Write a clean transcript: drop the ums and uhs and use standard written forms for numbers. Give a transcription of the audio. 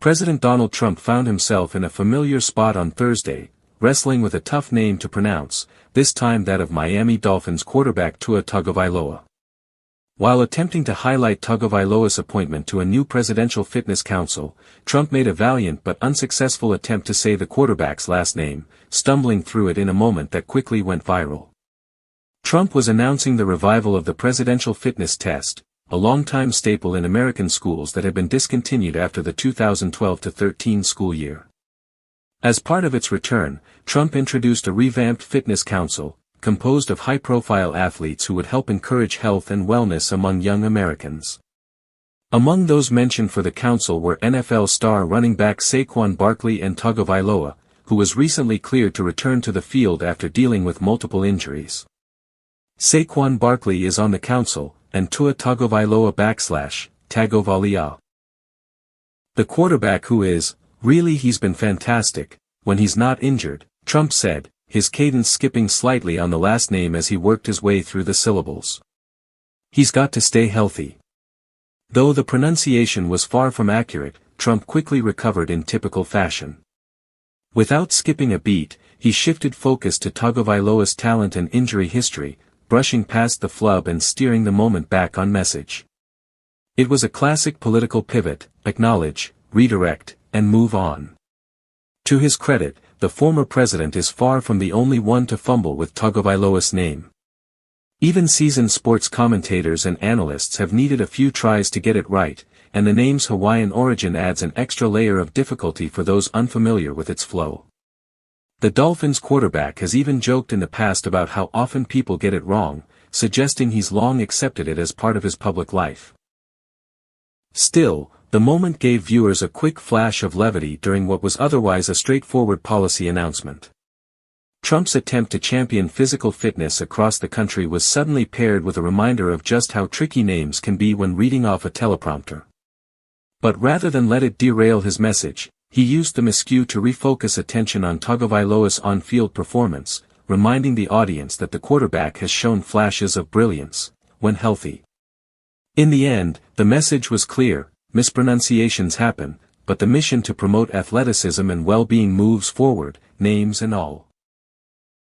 President Donald Trump found himself in a familiar spot on Thursday, wrestling with a tough name to pronounce, this time that of Miami Dolphins quarterback Tua Tagovailoa. While attempting to highlight Tagovailoa's appointment to a new presidential fitness council, Trump made a valiant but unsuccessful attempt to say the quarterback's last name, stumbling through it in a moment that quickly went viral. Trump was announcing the revival of the presidential fitness test, a longtime staple in American schools that had been discontinued after the 2012-13 school year. As part of its return, Trump introduced a revamped fitness council, composed of high-profile athletes who would help encourage health and wellness among young Americans. Among those mentioned for the council were NFL star running back Saquon Barkley and Tua Tagovailoa, who was recently cleared to return to the field after dealing with multiple injuries. Saquon Barkley is on the council, and Tua Tagovailoa /Tagovailoa. The quarterback who is, really he's been fantastic, when he's not injured, Trump said, his cadence skipping slightly on the last name as he worked his way through the syllables. He's got to stay healthy. Though the pronunciation was far from accurate, Trump quickly recovered in typical fashion. Without skipping a beat, he shifted focus to Tagovailoa's talent and injury history, brushing past the flub and steering the moment back on message. It was a classic political pivot, acknowledge, redirect, and move on. To his credit, the former president is far from the only one to fumble with Tagovailoa's name. Even seasoned sports commentators and analysts have needed a few tries to get it right, and the name's Hawaiian origin adds an extra layer of difficulty for those unfamiliar with its flow. The Dolphins quarterback has even joked in the past about how often people get it wrong, suggesting he's long accepted it as part of his public life. Still, the moment gave viewers a quick flash of levity during what was otherwise a straightforward policy announcement. Trump's attempt to champion physical fitness across the country was suddenly paired with a reminder of just how tricky names can be when reading off a teleprompter. But rather than let it derail his message, he used the miscue to refocus attention on Tagovailoa's on-field performance, reminding the audience that the quarterback has shown flashes of brilliance, when healthy. In the end, the message was clear. Mispronunciations happen, but the mission to promote athleticism and well-being moves forward, names and all.